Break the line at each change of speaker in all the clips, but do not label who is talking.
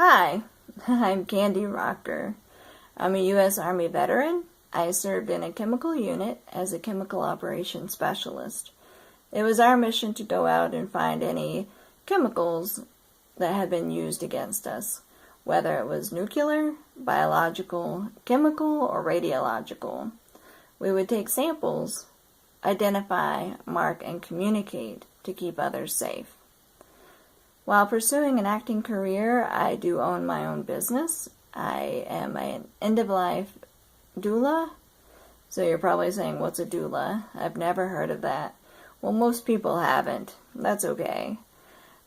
Hi, I'm Candy Rachor. I'm a U.S. Army veteran. I served in a chemical unit as a chemical operations specialist. It was our mission to go out and find any chemicals that had been used against us, whether it was nuclear, biological, chemical, or radiological. We would take samples, identify, mark, and communicate to keep others safe. While pursuing an acting career, I do own my own business. I am an end-of-life doula. So you're probably saying, what's a doula? I've never heard of that. Well, most people haven't. That's okay.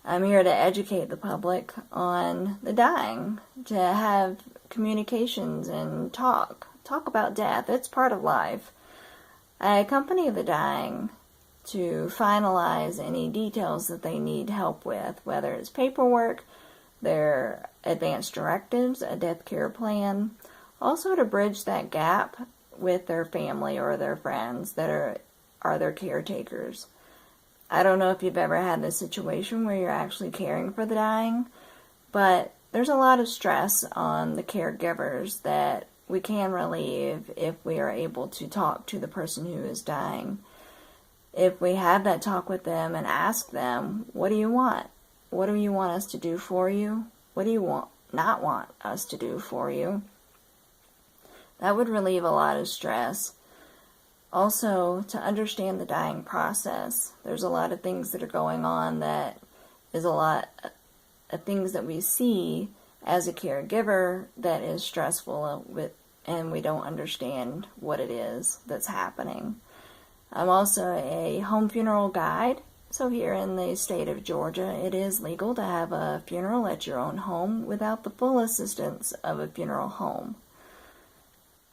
I'm here to educate the public on the dying, to have communications and talk about death. It's part of life. I accompany the dying to finalize any details that they need help with, whether it's paperwork, their advance directives, a death care plan, also to bridge that gap with their family or their friends that are their caretakers. I don't know if you've ever had this situation where you're actually caring for the dying, but there's a lot of stress on the caregivers that we can relieve if we are able to talk to the person who is dying. If we have that talk with them and ask them, what do you want? What do you want us to do for you? What do you not want us to do for you? That would relieve a lot of stress. Also, to understand the dying process, there's a lot of things that are going on that is a lot of things that we see as a caregiver that is stressful and we don't understand what it is that's happening. I'm also a home funeral guide. So here in the state of Georgia, it is legal to have a funeral at your own home without the full assistance of a funeral home.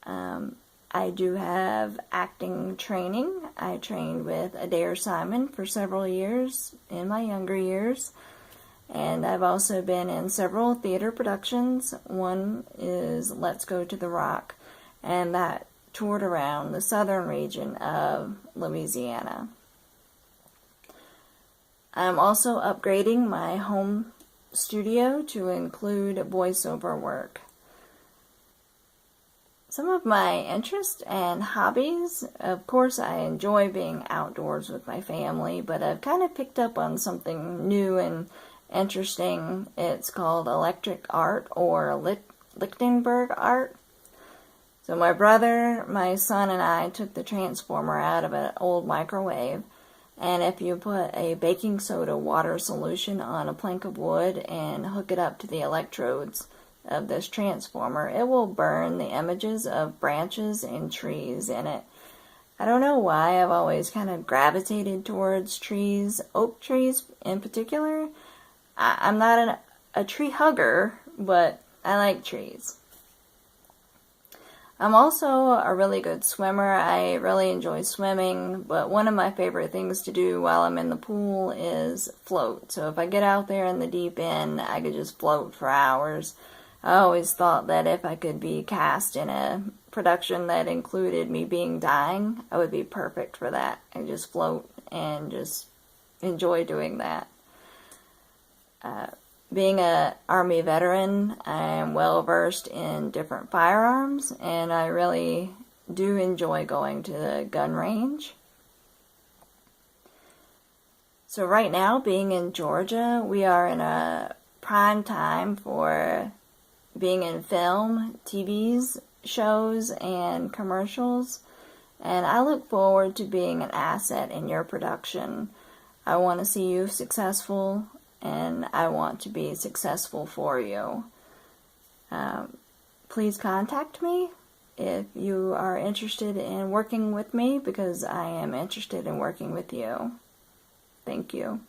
I do have acting training. I trained with Adair Simon for several years in my younger years. And I've also been in several theater productions. One is Let's Go to the Rock, and that toured around the southern region of Louisiana. I'm also upgrading my home studio to include voiceover work. Some of my interests and hobbies, of course I enjoy being outdoors with my family, but I've kind of picked up on something new and interesting. It's called electric art or Lichtenberg art. So my brother, my son, and I took the transformer out of an old microwave, and if you put a baking soda water solution on a plank of wood and hook it up to the electrodes of this transformer, it will burn the images of branches and trees in it. I don't know why I've always kind of gravitated towards trees, oak trees in particular. I'm not a tree hugger, but I like trees. I'm also a really good swimmer. I really enjoy swimming, but one of my favorite things to do while I'm in the pool is float. So if I get out there in the deep end, I could just float for hours. I always thought that if I could be cast in a production that included me being dying, I would be perfect for that. I just float and just enjoy doing that. Being an Army veteran, I am well versed in different firearms, and I really do enjoy going to the gun range. So right now, being in Georgia, we are in a prime time for being in film, TVs, shows, and commercials, and I look forward to being an asset in your production. I want to see you successful, and I want to be successful for you. Please contact me if you are interested in working with me, because I am interested in working with you. Thank you.